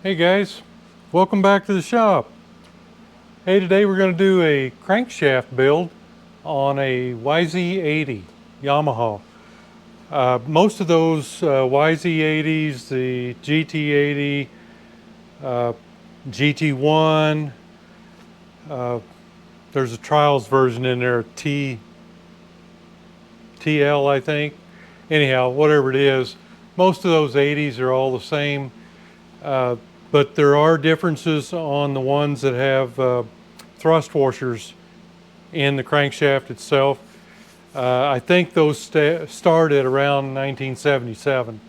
Hey guys, welcome back to the shop. Hey, today we're going to do a crankshaft build on a YZ80 Yamaha. Most of those YZ80s, the GT80, GT1, there's a trials version in there, TL I think. Anyhow, whatever it is, most of those 80s are all the same. But there are differences on the ones that have thrust washers in the crankshaft itself. I think those started around 1977.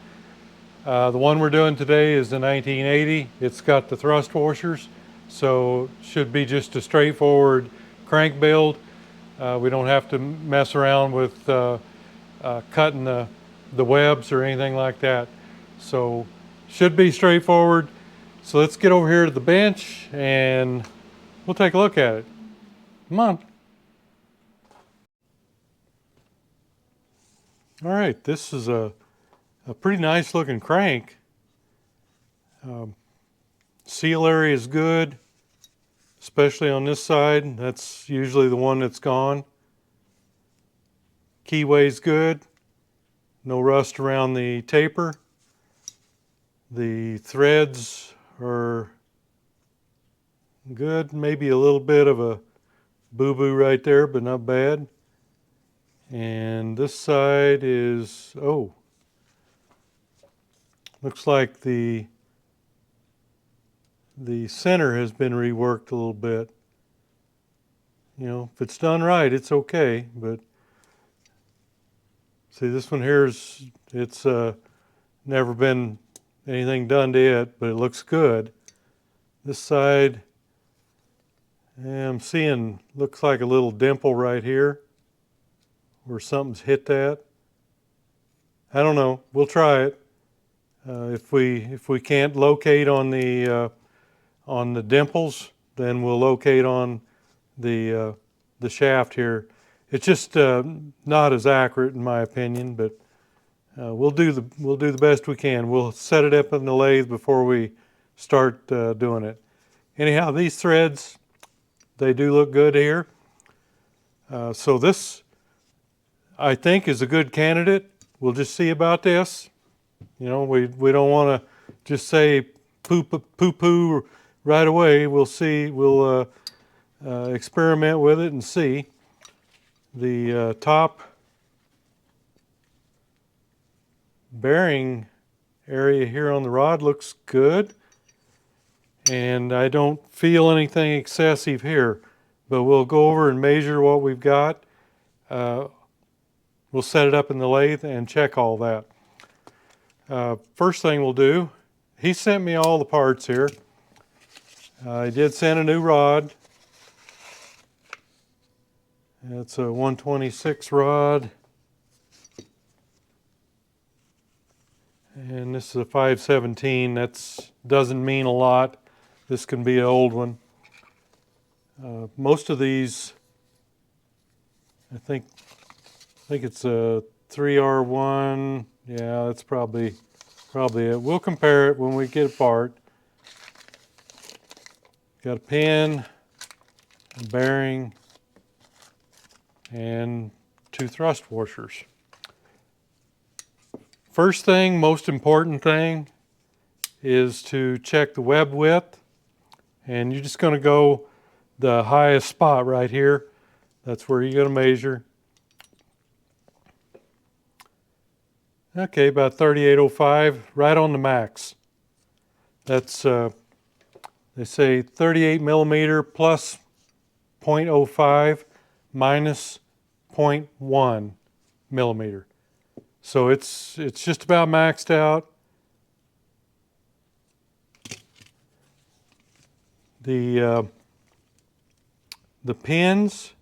The one we're doing today is the 1980. It's got the thrust washers, so should be just a straightforward crank build. We don't have to mess around with cutting the webs or anything like that. So should be straightforward. So let's get over here to the bench and we'll take a look at it. Come on. All right, this is a pretty nice looking crank. Seal area is good, especially on this side. That's usually the one that's gone. Keyway's good. No rust around the taper. The threads are good. Maybe a little bit of a boo-boo right there, but not bad. And this side is, oh, looks like the center has been reworked a little bit. You know, if it's done right, it's okay, but see, this one here is, it's never been anything done to it, but it looks good. This side, I'm seeing, looks like a little dimple right here where something's hit that. I don't know, we'll try it. If we can't locate on the dimples, then we'll locate on the shaft here. It's just not as accurate in my opinion, but we'll do the best we can. We'll set it up in the lathe before we start doing it. Anyhow, these threads, they do look good here. So this, I think, is a good candidate. We'll just see about this. You know, we don't want to just say poo-poo right away. We'll see. We'll experiment with it and see. The top bearing area here on the rod looks good, and I don't feel anything excessive here, but we'll go over and measure what we've got. We'll set it up in the lathe and check all that. First thing we'll do, he sent me all the parts here. He did send a new rod. It's a 126 rod. And this is a 517. That doesn't mean a lot. This can be an old one. Most of these, I think it's a 3R1. Yeah, that's probably it. We'll compare it when we get apart. Got a pin, a bearing, and 2 thrust washers. First thing, most important thing, is to check the web width. And you're just going to go the highest spot right here. That's where you're going to measure. Okay, about 3805, right on the max. That's, they say 38 millimeter plus 0.05 minus 0.1 millimeter. So it's just about maxed out. The pins,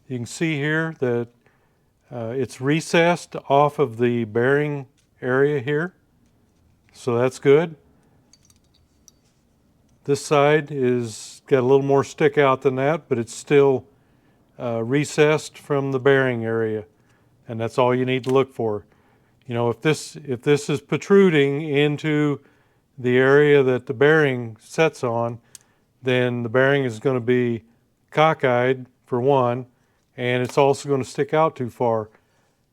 you can see here that it's recessed off of the bearing area here, so that's good. This side is got a little more stick out than that, but it's still recessed from the bearing area, and that's all you need to look for. You know, if this is protruding into the area that the bearing sets on, then the bearing is going to be cockeyed for one, and it's also going to stick out too far.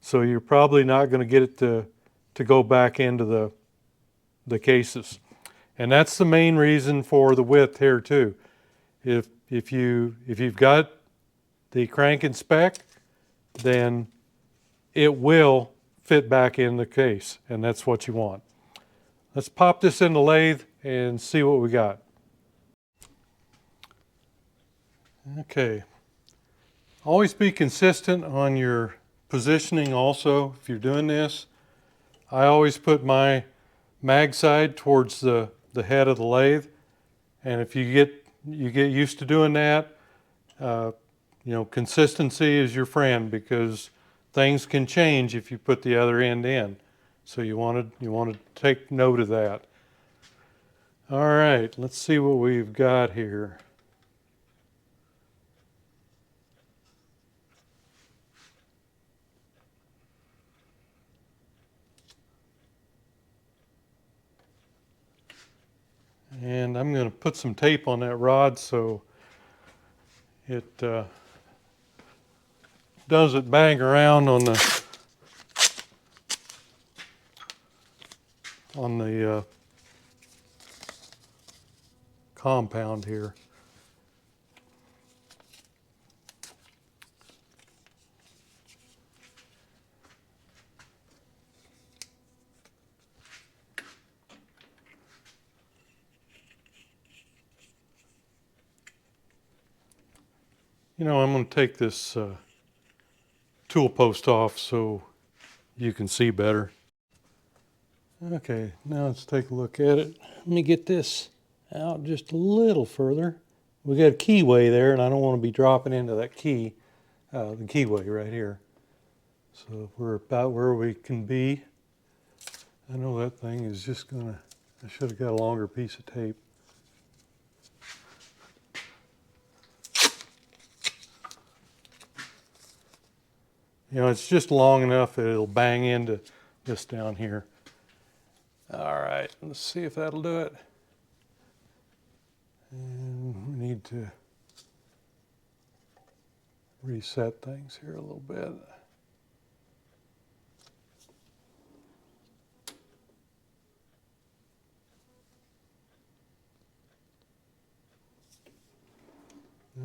So you're probably not going to get it to go back into the cases. And that's the main reason for the width here too. If you've got the crank and spec, then it will fit back in the case, and that's what you want. Let's pop this in the lathe and see what we got. Okay. Always be consistent on your positioning also if you're doing this. I always put my mag side towards the head of the lathe, and if you get used to doing that, you know, consistency is your friend, because things can change if you put the other end in. So you want to take note of that. All right, let's see what we've got here. And I'm going to put some tape on that rod so it doesn't bang around on the compound here. You know, I'm going to take this tool post off so you can see better. Okay, now let's take a look at it. Let me get this out just a little further. We got a keyway there, and I don't want to be dropping into that key, the keyway right here. So we're about where we can be. I know that thing is just gonna, I should have got a longer piece of tape. You know, it's just long enough that it'll bang into this down here. All right, let's see if that'll do it. And we need to reset things here a little bit.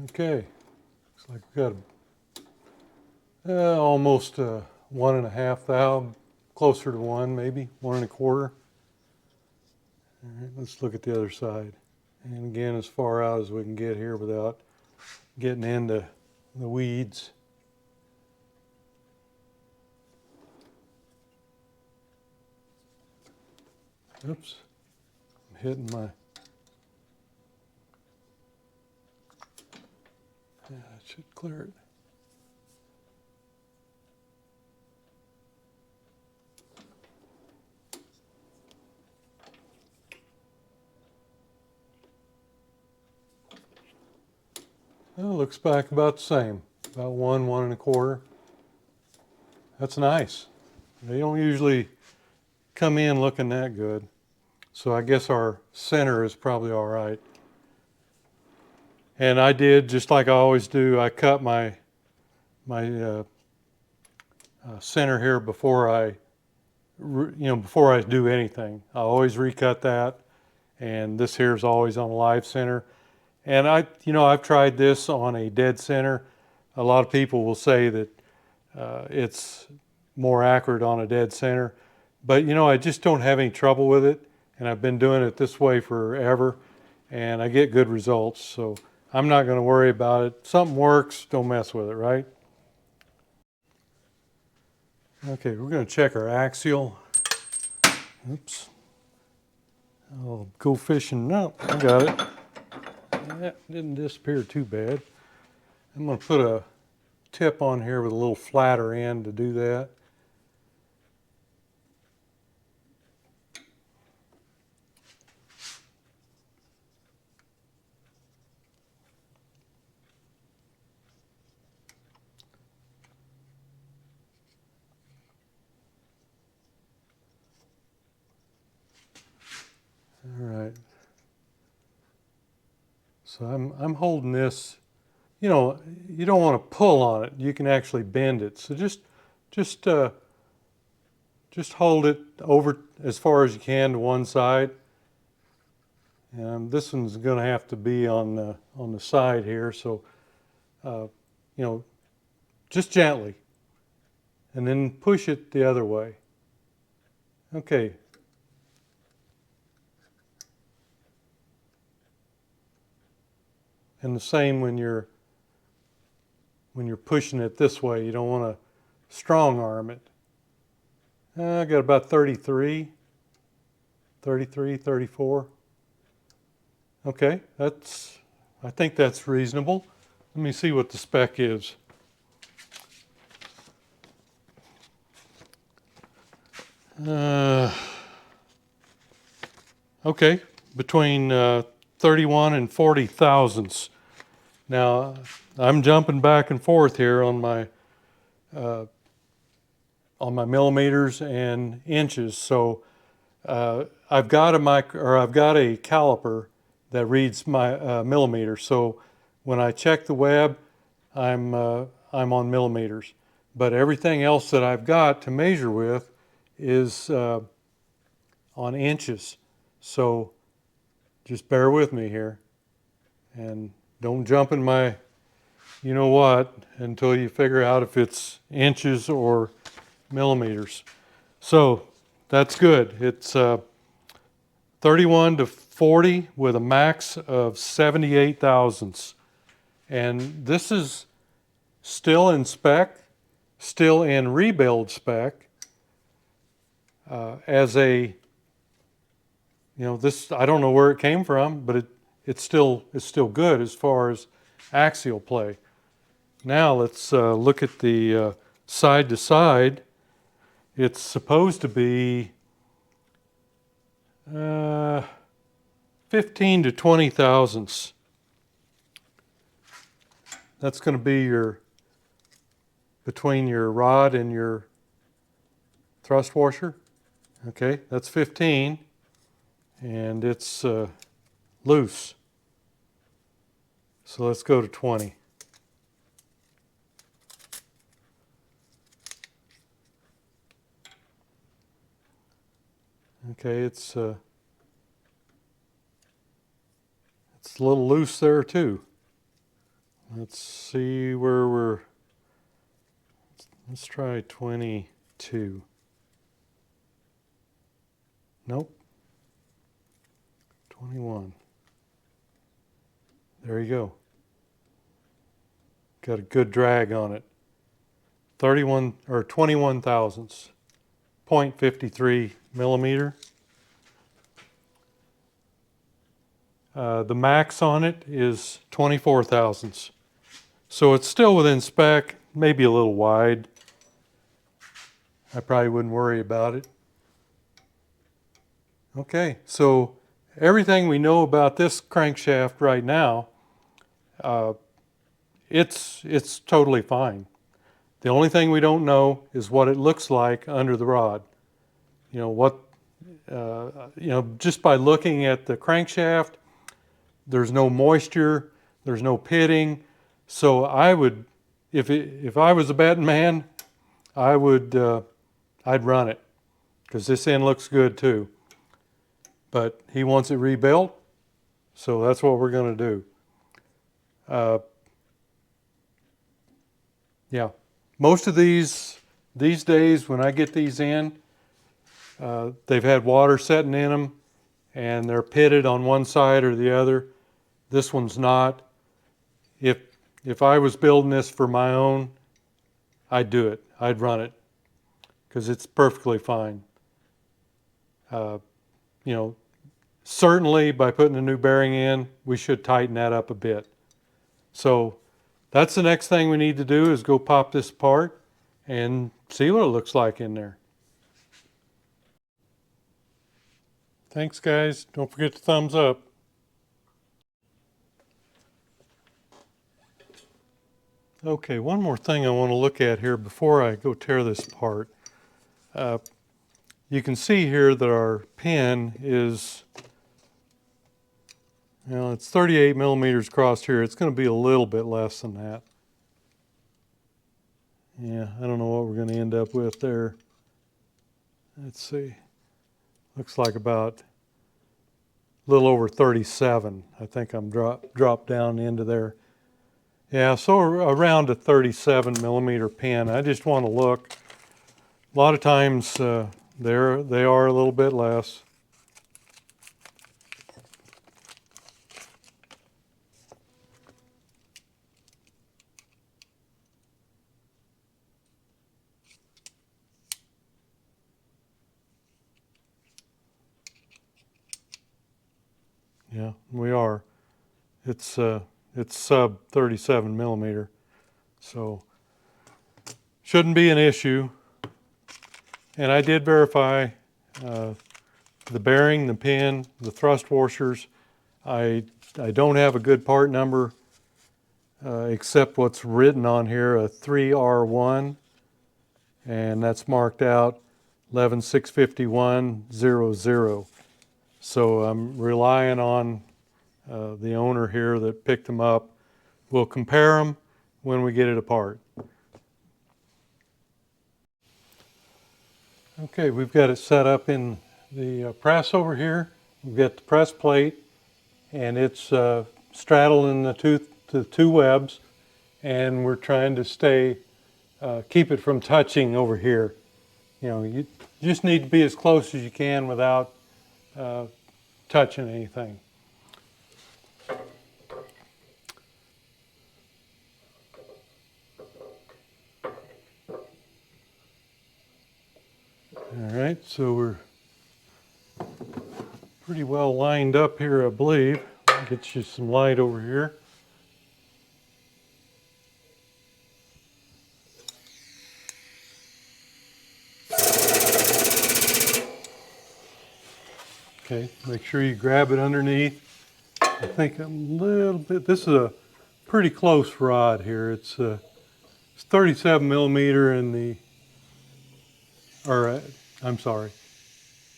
Okay, looks like we've got almost 1.5 thou, closer to 1, maybe 1 1/4. All right, let's look at the other side. And again, as far out as we can get here without getting into the weeds. Oops, I'm hitting my, yeah, that should clear it. Well, it looks back about the same, about 1 1 1/4. That's nice. They don't usually come in looking that good. So I guess our center is probably all right. And I did, just like I always do, I cut my center here before I do anything. I always recut that, and this here is always on a live center. And I've tried this on a dead center. A lot of people will say that it's more accurate on a dead center, but I just don't have any trouble with it, and I've been doing it this way forever, and I get good results. So I'm not going to worry about it. Something works, don't mess with it, right? Okay, we're going to check our axial. Oops. I'll go fishing. No, I got it. That didn't disappear too bad. I'm going to put a tip on here with a little flatter end to do that. All So I'm holding this. You know, you don't want to pull on it. You can actually bend it. So just hold it over as far as you can to one side. And this one's going to have to be on the side here. So you know, just gently, and then push it the other way. Okay. And the same when you're pushing it this way. You don't want to strong arm it. I got about 33, 34. Okay, I think that's reasonable. Let me see what the spec is. Okay, between 31 and 40 thousandths. Now, I'm jumping back and forth here on my millimeters and inches. So I've got a caliper that reads my millimeters. So when I check the web, I'm on millimeters. But everything else that I've got to measure with is on inches. So just bear with me here, and don't jump in my you know what until you figure out if it's inches or millimeters. So that's good. It's 31 to 40 with a max of 78 thousandths. And this is still in spec, still in rebuild spec. As a, you know, this, I don't know where it came from, but it's still good as far as axial play. Now let's look at the side to side. It's supposed to be 15 to 20 thousandths. That's going to be between your rod and your thrust washer. Okay, that's 15, and it's loose. So let's go to 20. Okay, it's a little loose there too. Let's see where let's try 22. Nope. 21. There you go. Got a good drag on it. 31 or 21 thousandths. 0.53 millimeter. The max on it is 24 thousandths. So it's still within spec, maybe a little wide. I probably wouldn't worry about it. Okay, so everything we know about this crankshaft right now, it's totally fine. The only thing we don't know is what it looks like under the rod. You know, just by looking at the crankshaft, there's no moisture, there's no pitting. So I would, if I was a betting man, I'd run it, because this end looks good too. But he wants it rebuilt, so that's what we're going to do. Yeah, most of these days when I get these in, they've had water setting in them, and they're pitted on one side or the other. This one's not. If I was building this for my own, I'd do it. I'd run it, because it's perfectly fine. You know, certainly by putting a new bearing in, we should tighten that up a bit. So that's the next thing we need to do, is go pop this apart and see what it looks like in there. Thanks, guys. Don't forget to thumbs up. Okay, one more thing I want to look at here before I go tear this apart. You can see here that our pin is, Well, it's 38 millimeters across here. It's going to be a little bit less than that. Yeah, I don't know what we're going to end up with there. Let's see. Looks like about a little over 37. I think I'm dropped down into there. Yeah, so around a 37 millimeter pin. I just want to look. A lot of times they are a little bit less. Yeah, we are. It's sub 37 millimeter, so shouldn't be an issue. And I did verify the bearing, the pin, the thrust washers. I don't have a good part number except what's written on here, a 3R1, and that's marked out 1165100. So I'm relying on the owner here that picked them up. We'll compare them when we get it apart. Okay, we've got it set up in the press over here. We've got the press plate, and it's straddling the two webs, and we're trying to keep it from touching over here. You know, you just need to be as close as you can without touching anything. All right, so we're pretty well lined up here, I believe. I'll get you some light over here. Okay, make sure you grab it underneath. I think a little bit, this is a pretty close rod here. It's 37 millimeter in the, or I'm sorry,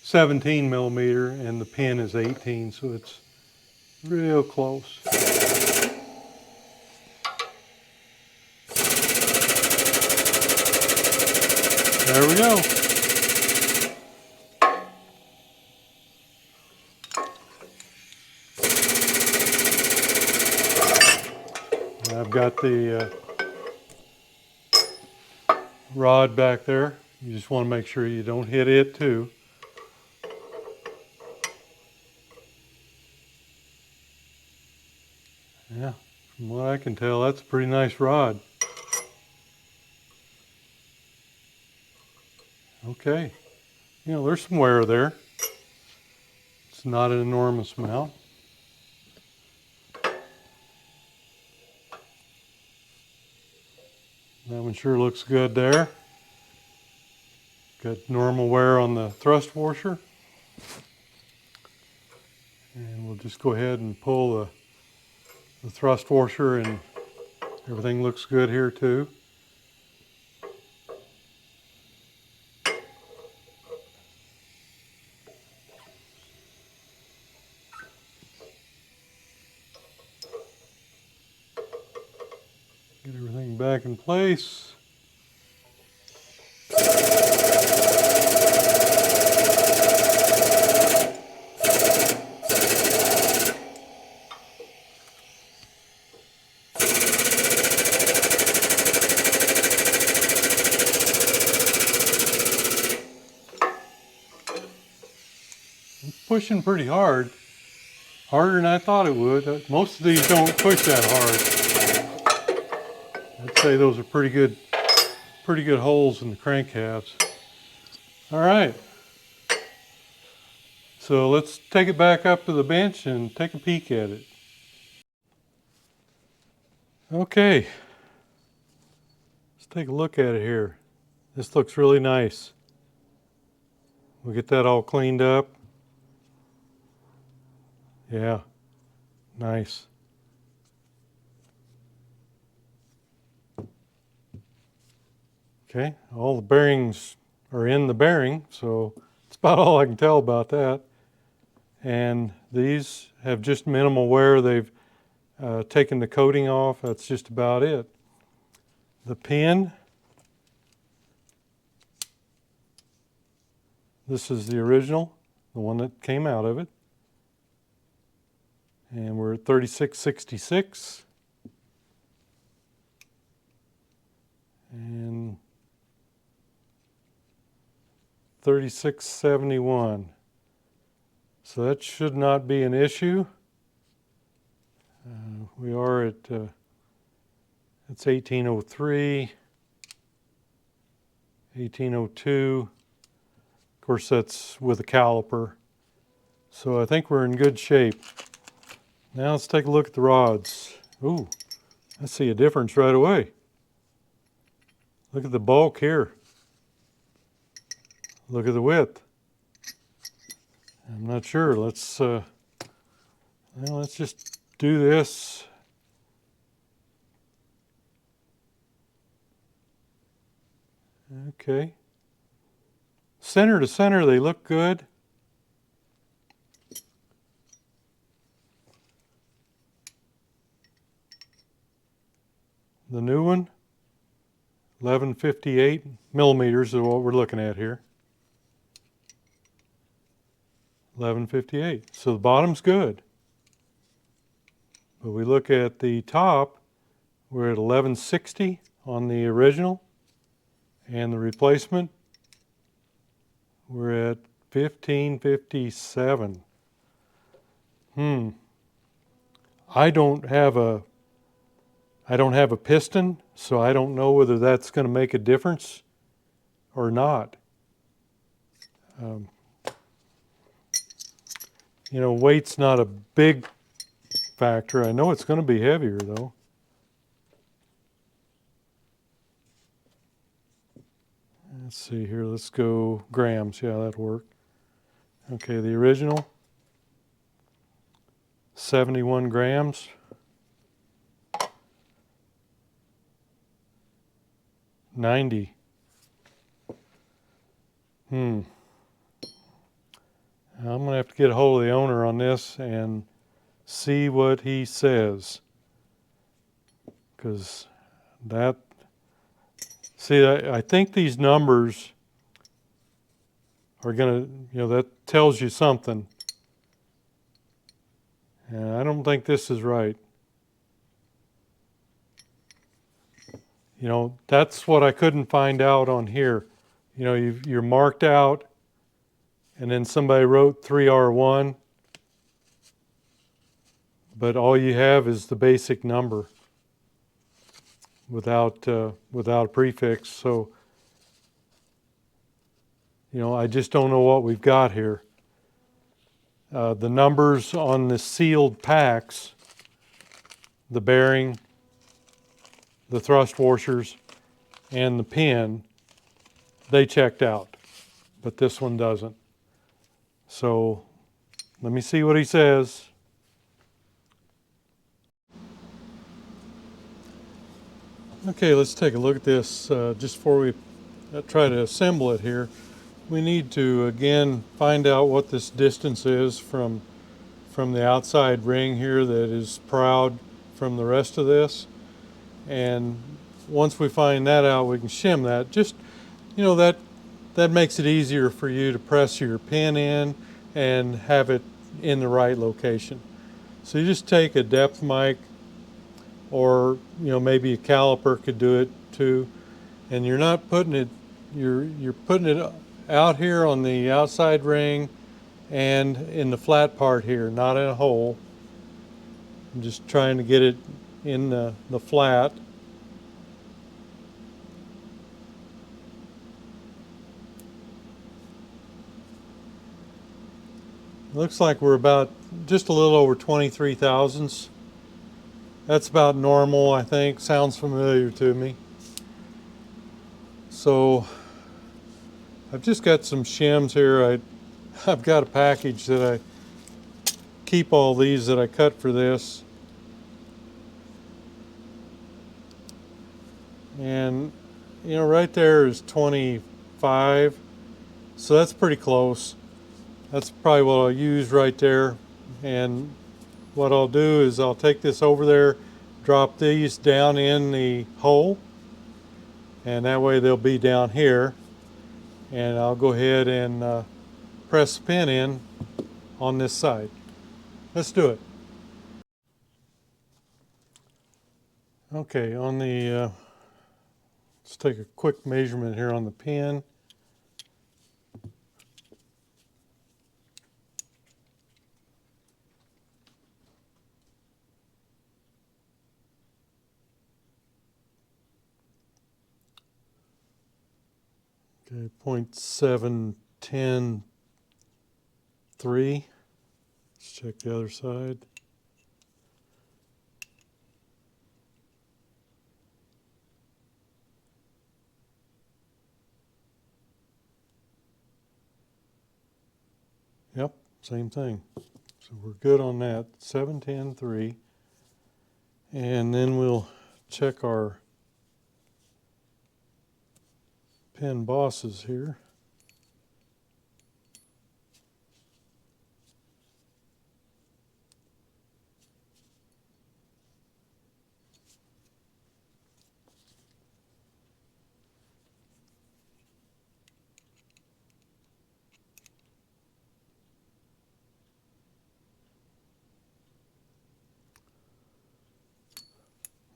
17 millimeter, and the pin is 18, so it's real close. There we go. I've got the rod back there. You just want to make sure you don't hit it too. Yeah, from what I can tell, that's a pretty nice rod. Okay, you know, there's some wear there. It's not an enormous amount. That one sure looks good there. Got normal wear on the thrust washer. And we'll just go ahead and pull the thrust washer, and everything looks good here too. Get everything back in place. It's pushing pretty hard. Harder than I thought it would. Most of these don't push that hard. I'd say those are pretty good holes in the crankcasts. All right. So let's take it back up to the bench and take a peek at it. Okay. Let's take a look at it here. This looks really nice. We'll get that all cleaned up. Yeah, nice. Okay, all the bearings are in the bearing, so that's about all I can tell about that. And These have just minimal wear. They've taken the coating off. That's just about it. The pin, this is the original, the one that came out of it. And we're at 3666. And 3671. So that should not be an issue. We are at, it's 1803, 1802. Of course, that's with a caliper. So I think we're in good shape. Now let's take a look at the rods. Ooh, I see a difference right away. Look at the bulk here. Look at the width. I'm not sure. Let's just do this. Okay. Center to center, they look good. The new one, 1158 millimeters is what we're looking at here. 1158. So the bottom's good. But we look at the top, we're at 1160 on the original, and the replacement, we're at 1557. I don't have a piston, so I don't know whether that's going to make a difference or not. You know, weight's not a big factor. I know it's going to be heavier though. Let's see here, let's go grams. Yeah, that'll work. Okay, the original, 71 grams. $90. I'm going to have to get a hold of the owner on this and see what he says. Because that, see, I think these numbers are going to, you know, that tells you something. And I don't think this is right. You know, that's what I couldn't find out on here. You know, you're marked out, and then somebody wrote 3R1, but all you have is the basic number without a prefix. So, you know, I just don't know what we've got here. The numbers on the sealed packs, the bearing, the thrust washers, and the pin, they checked out, but this one doesn't. So let me see what he says. Okay, let's take a look at this just before we try to assemble it here. We need to again find out what this distance is from the outside ring here that is proud from the rest of this. And once we find that out, we can shim that. Just, you know, that makes it easier for you to press your pin in and have it in the right location. So you just take a depth mic, or, you know, maybe a caliper could do it too, and you're not putting it, you're putting it out here on the outside ring and in the flat part here, not in a hole. I'm just trying to get it in the flat. Looks like we're about just a little over 23 thousandths. That's about normal, I think. Sounds familiar to me. So I've just got some shims here. I've got a package that I keep all these that I cut for this. And, you know, right there is 25. So that's pretty close. That's probably what I'll use right there. And what I'll do is I'll take this over there, drop these down in the hole, and that way they'll be down here. And I'll go ahead and press the pin in on this side. Let's do it. Okay, on the, let's take a quick measurement here on the pin. Okay, 0.7103. Let's check the other side. Yep, same thing. So we're good on that, 710.3. And then we'll check our pin bosses here.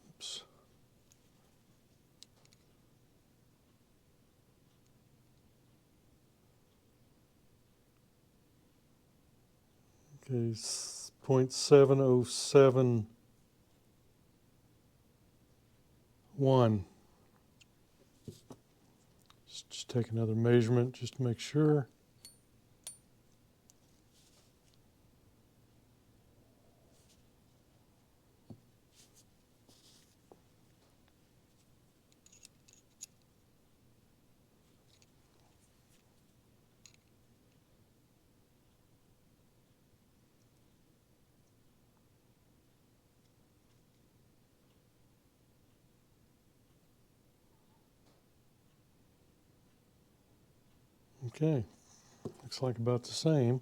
Oops. Okay, 0.7071. Just take another measurement just to make sure. Okay, looks like about the same.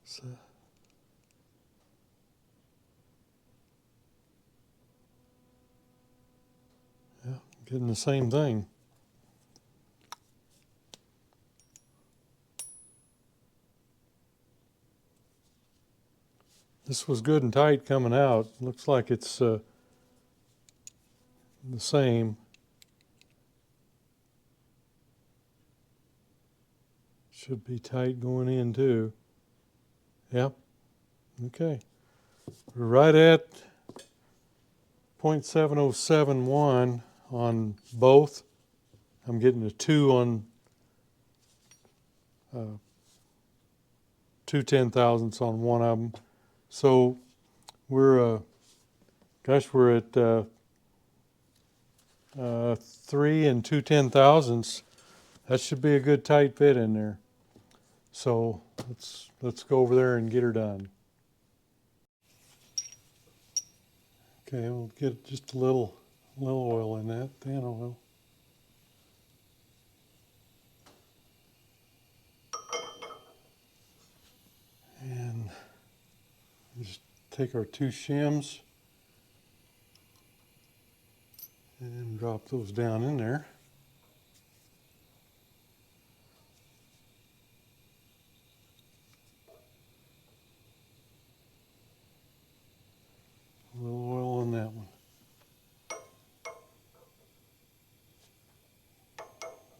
So, yeah, getting the same thing. This was good and tight coming out. Looks like it's the same. Should be tight going in too. Yep. Okay. We're right at 0.7071 on both. I'm getting a 2 on 2 10,000ths on one of them. So we're, we're at 3 and 2 10,000ths. That should be a good tight fit in there. So let's go over there and get her done. Okay, we'll get just a little oil in that, fan oil. And just take our 2 shims and drop those down in there. A little oil on that one.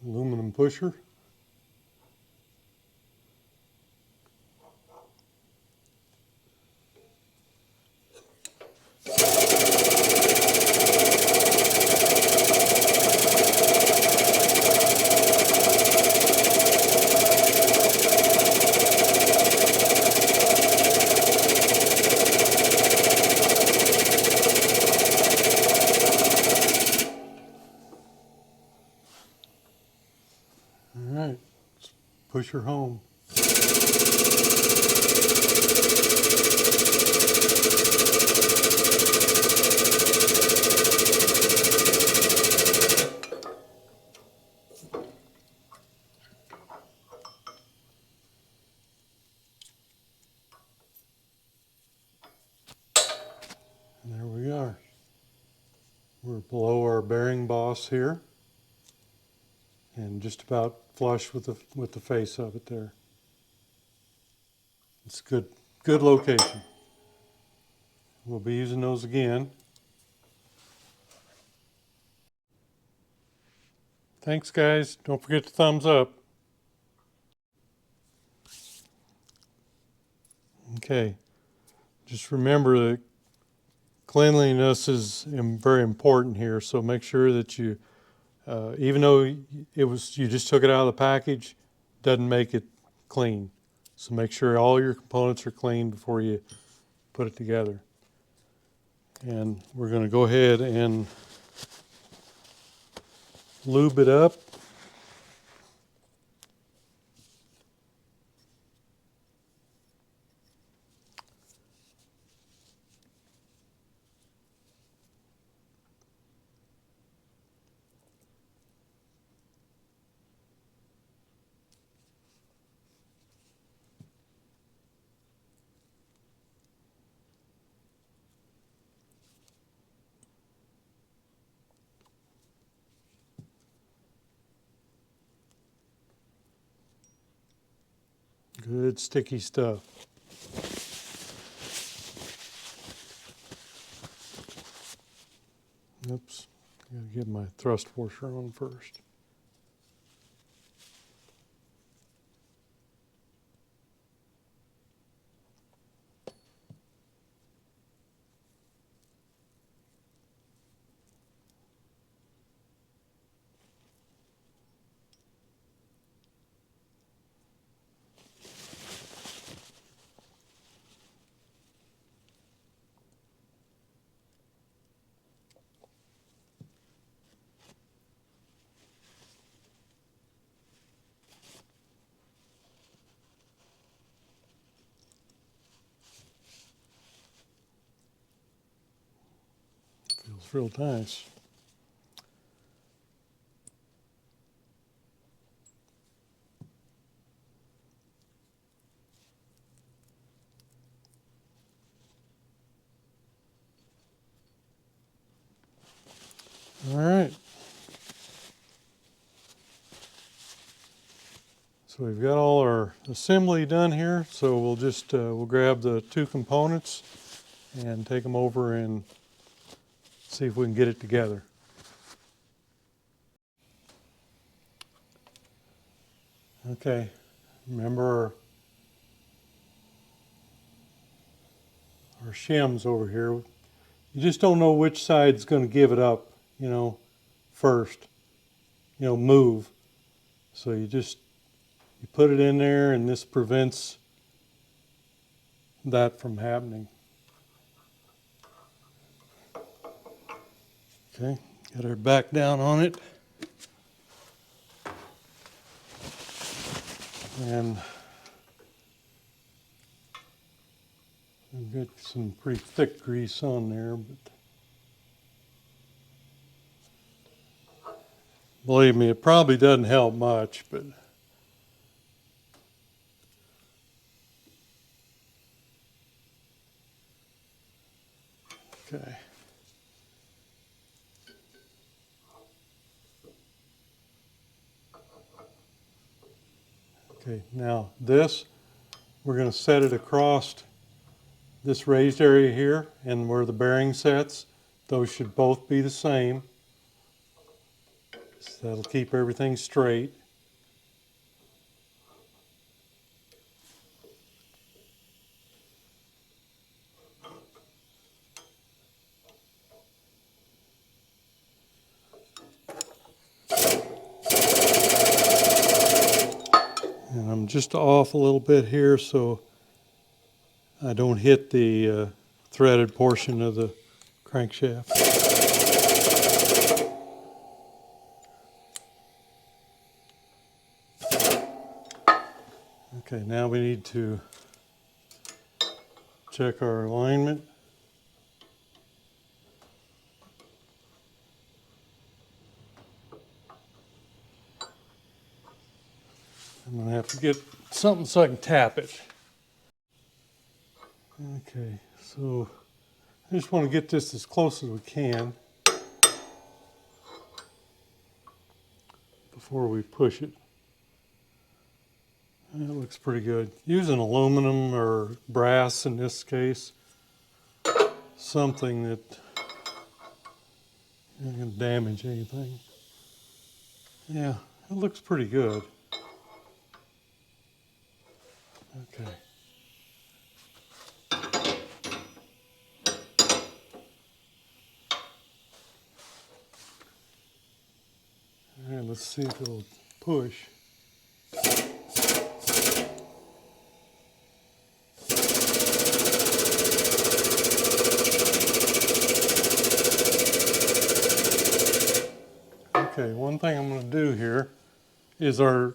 Aluminum pusher. push her home. And there we are. We're below our bearing boss here, and just about flush with the face of it there. It's good location. We'll be using those again. Thanks, guys. Don't forget to thumbs up. Okay. Just remember that cleanliness is very important here, so make sure that you, even though you just took it out of the package, doesn't make it clean. So make sure all your components are clean before you put it together. And we're going to go ahead and lube it up. Good sticky stuff. Oops, gotta get my thrust washer on first. Feels real nice. All right. So we've got all our assembly done here. So we'll just we'll grab the two components and take them over and see if we can get it together. Okay, remember our shims over here. You just don't know which side's going to give it up, first, move. So you put it in there, and this prevents that from happening. Okay, got our back down on it. And I've got some pretty thick grease on there, but believe me, it probably doesn't help much, but okay. Okay, now this, we're going to set it across this raised area here, and where the bearing sets, those should both be the same. So that'll keep everything straight. And I'm just off a little bit here so I don't hit the threaded portion of the crankshaft. Okay, now we need to check our alignment. I'm going to have to get something so I can tap it. Okay, so I just want to get this as close as we can before we push it. That looks pretty good. Using aluminum or brass in this case, something that isn't going to damage anything. Yeah, it looks pretty good. Okay. All right, let's see if it'll push. Okay, one thing I'm going to do here is our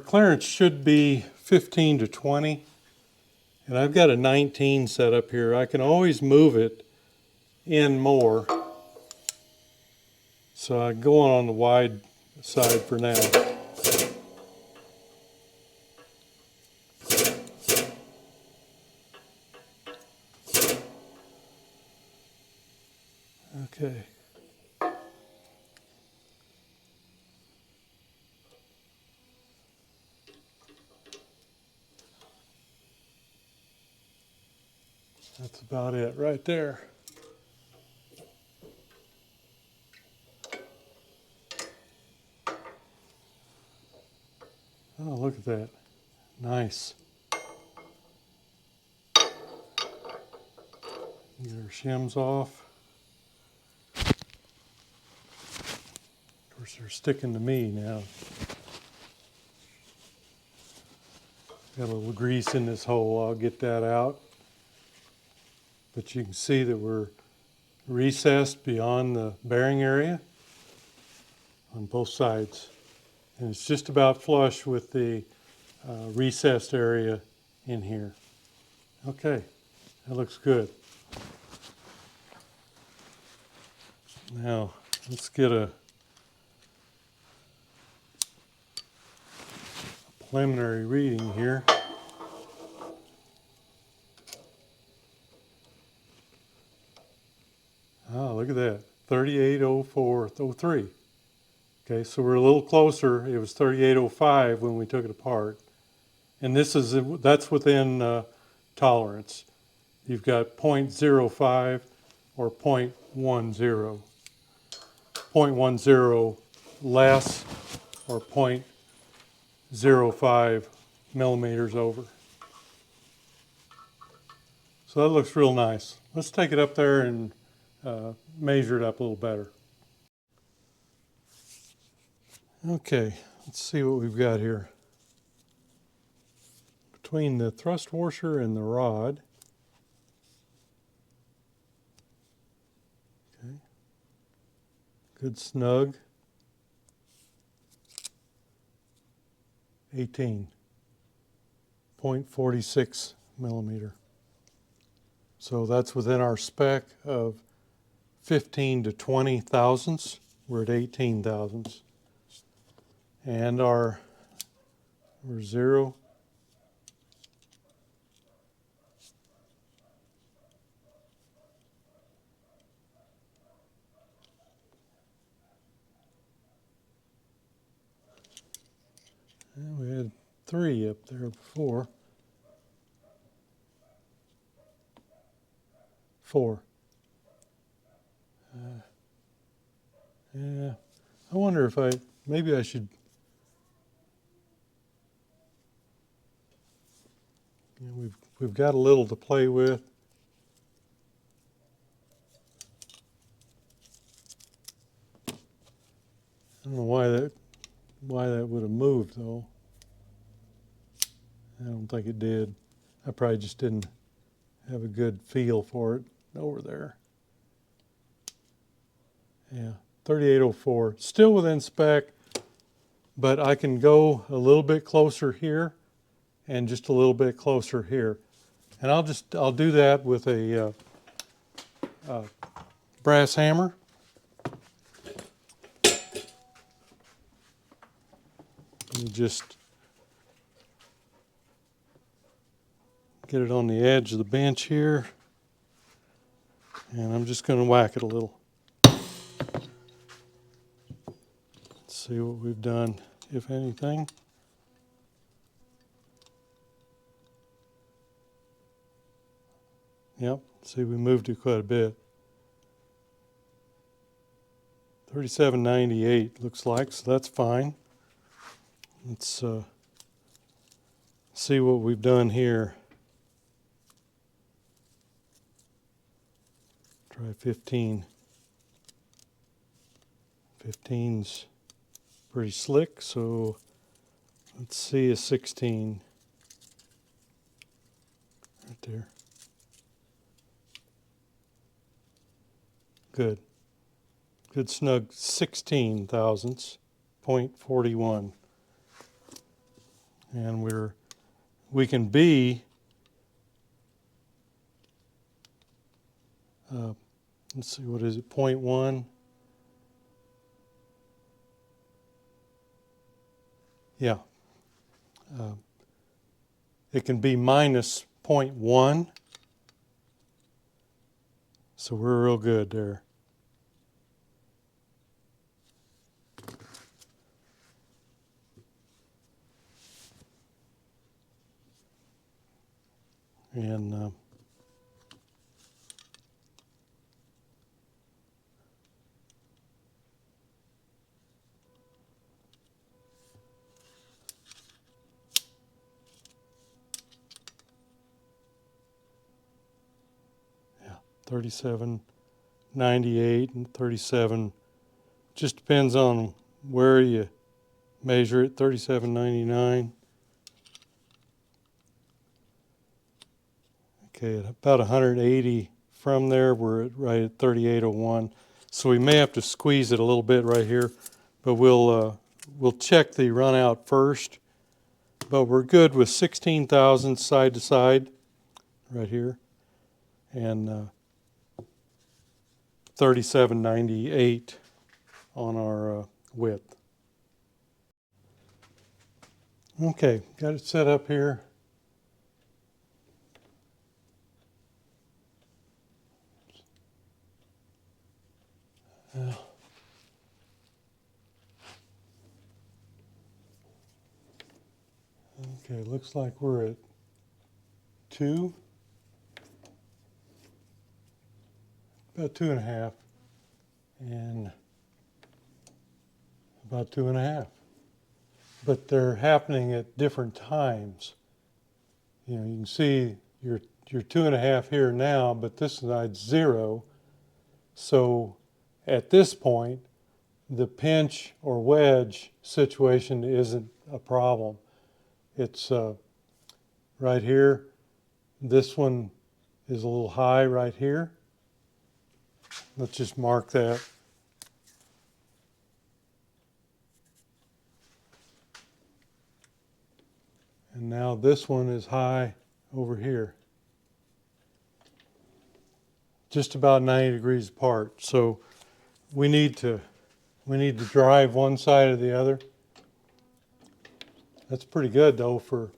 clearance should be 15 to 20, and I've got a 19 set up here. I can always move it in more, so I go on the wide side for now. Okay. That's about it right there. Oh, look at that. Nice. Get our shims off. Of course, they're sticking to me now. Got a little grease in this hole. I'll get that out. But you can see that we're recessed beyond the bearing area on both sides. And it's just about flush with the recessed area in here. Okay, that looks good. Now, let's get a preliminary reading here. Oh, look at that, 3804.03. Okay, so we're a little closer. It was 3805 when we took it apart. And that's within tolerance. You've got 0.05 or 0.10. 0.10 less or 0.05 millimeters over. So that looks real nice. Let's take it up there and measure it up a little better. Okay, let's see what we've got here. Between the thrust washer and the rod, okay, good snug, 18.46 millimeter. So that's within our spec of 15 to 20 thousandths. We're at 18 thousandths. And we're 0. And we had 3 up there before. 4. Yeah, I wonder if maybe I should, we've got a little to play with. I don't know why that would have moved though. I don't think it did. I probably just didn't have a good feel for it over there. Yeah, 3804, still within spec, but I can go a little bit closer here and just a little bit closer here. And I'll do that with a brass hammer. And just get it on the edge of the bench here. And I'm just going to whack it a little. Let's see what we've done, if anything. Yep, see, we moved it quite a bit. 3798 looks like, so that's fine. Let's see what we've done here. Try 15. 15's pretty slick, so let's see a 16 right there. Good. Good snug 16 thousandths, 0.41. And we can be let's see, what is it, 0.1? Yeah. It can be minus 0.1. So we're real good there. And yeah, 37.98 and 37. Just depends on where you measure it. 37.99. Okay, at about 180 from there, we're right at 38.01. So we may have to squeeze it a little bit right here, but we'll check the run out first. But we're good with 16,000 side to side right here, and 37.98 on our width. Okay, got it set up here. Okay, looks like we're at 2, about 2.5, and about 2.5. But they're happening at different times. You know, you can see your 2.5 here now, but this side's 0. So at this point, the pinch or wedge situation isn't a problem. It's right here. This one is a little high right here. Let's just mark that. And now this one is high over here. Just about 90 degrees apart. So we need to drive one side or the other. That's pretty good though for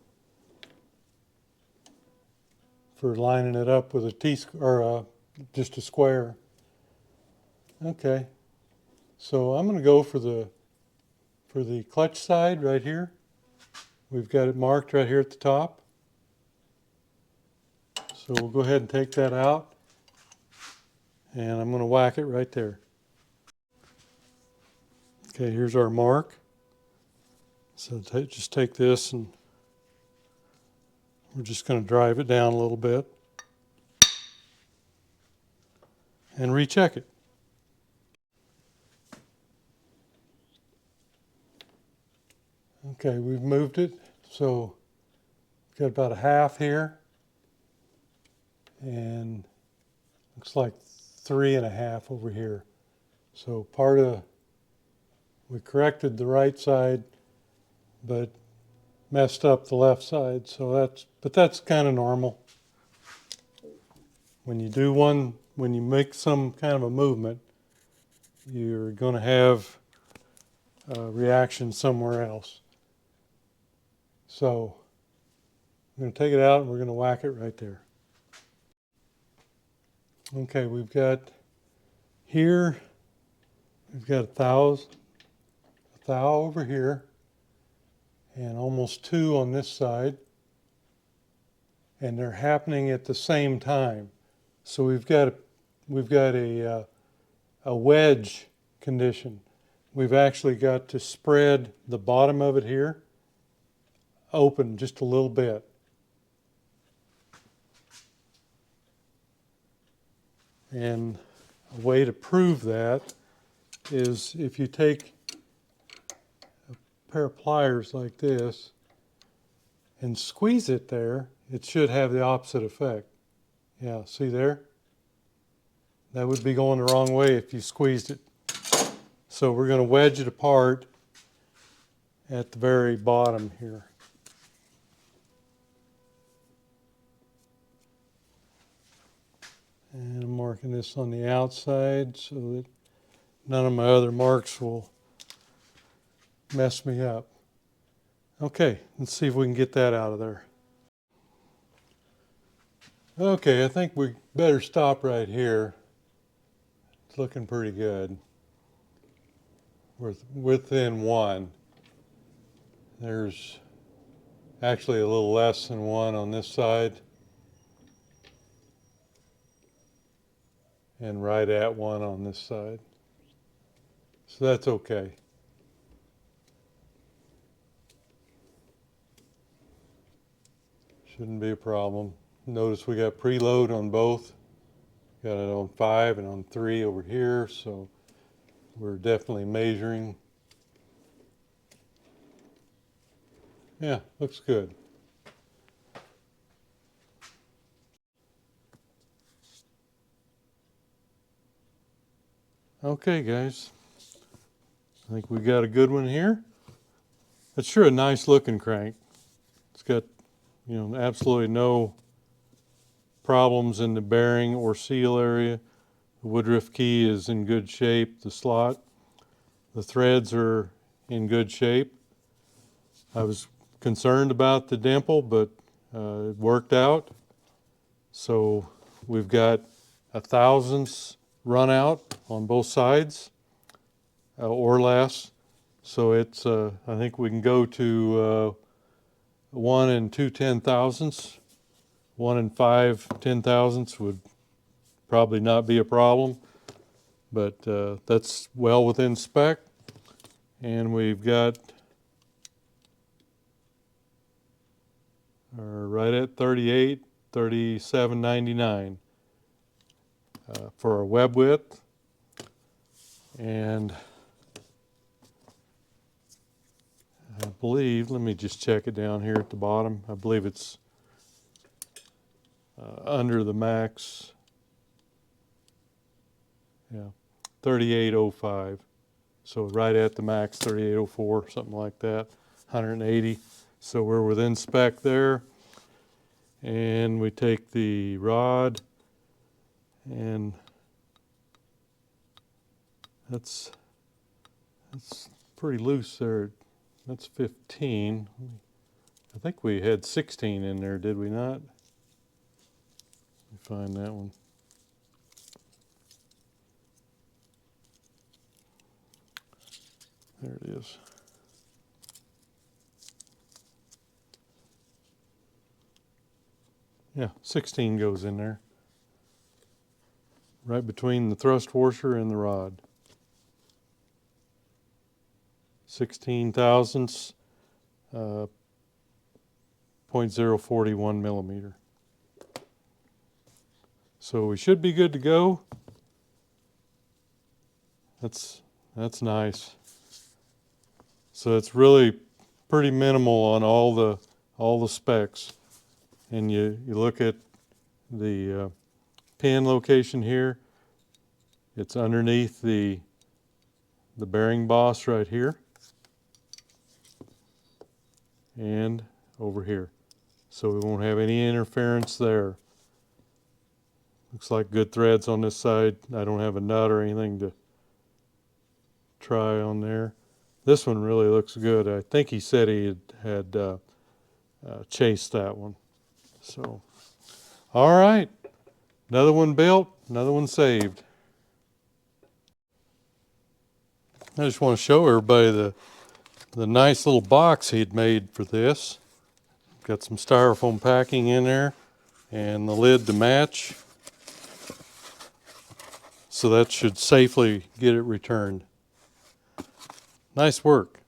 lining it up with a just a square. Okay, so I'm going to go for the clutch side right here. We've got it marked right here at the top. So we'll go ahead and take that out, and I'm going to whack it right there. Okay, here's our mark. So just take this, and we're just going to drive it down a little bit and recheck it. Okay, we've moved it, so we've got about a half here, and looks like 3.5 over here. So we corrected the right side, but messed up the left side. So that's kind of normal. When you make some kind of a movement, you're going to have a reaction somewhere else. So I'm going to take it out and we're going to whack it right there. Okay, we've got a thou over here, and almost 2 on this side, and they're happening at the same time. So we've got a wedge condition. We've actually got to spread the bottom of it here open just a little bit. And a way to prove that is if you take a pair of pliers like this and squeeze it there, it should have the opposite effect. Yeah, see there? That would be going the wrong way if you squeezed it. So we're going to wedge it apart at the very bottom here. And I'm marking this on the outside so that none of my other marks will mess me up. Okay, let's see if we can get that out of there. Okay, I think we better stop right here. It's looking pretty good. We're within 1. There's actually a little less than 1 on this side. And right at 1 on this side. So that's okay. Shouldn't be a problem. Notice we got preload on both. Got it on 5 and on 3 over here, so we're definitely measuring. Yeah, looks good. Okay, guys. I think we got a good one here. It's sure a nice looking crank. It's got, absolutely no problems in the bearing or seal area. The woodruff key is in good shape, the slot. The threads are in good shape. I was concerned about the dimple, but it worked out. So we've got 1/1000ths run out on both sides or less. So it's, I think we can go to 1 2/10,000ths. 1 5 10,000ths would probably not be a problem, but that's well within spec. And we've got right at 38, 37.99 for our web width. And I believe, let me just check it down here at the bottom. I believe it's under the max. Yeah, 3805. So right at the max, 3804, something like that, 180. So we're within spec there. And we take the rod, and that's pretty loose there. That's 15. I think we had 16 in there, did we not? Let me find that one. There it is. Yeah, 16 goes in there. Right between the thrust washer and the rod. 16/1000ths, 0.041 millimeter. So we should be good to go. That's nice. So it's really pretty minimal on all the specs. And you look at the pin location here. It's underneath the bearing boss right here. and over here. So we won't have any interference there. Looks like good threads on this side. I don't have a nut or anything to try on there. This one really looks good. I think he said he had chased that one. So, all right, another one built, another one saved. I just want to show everybody the nice little box he'd made for this. Got some styrofoam packing in there and the lid to match. So that should safely get it returned. Nice work.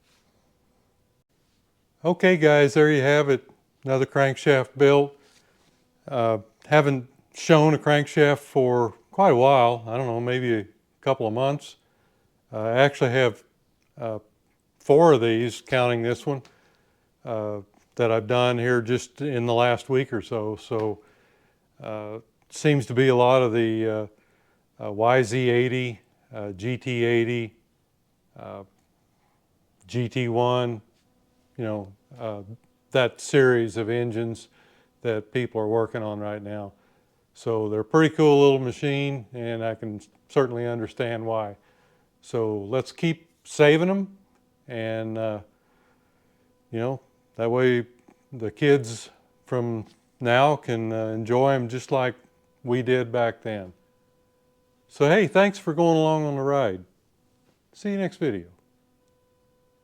Okay guys, there you have it. Another crankshaft built. Haven't shown a crankshaft for quite a while. I don't know, maybe a couple of months. I actually have 4 of these, counting this one, that I've done here just in the last week or so. So seems to be a lot of the YZ80, GT80, GT1, you know, that series of engines that people are working on right now. So they're a pretty cool little machine, and I can certainly understand why. So let's keep saving them, and you know, that way the kids from now can enjoy them just like we did back then. So hey, thanks for going along on the ride. See you next video.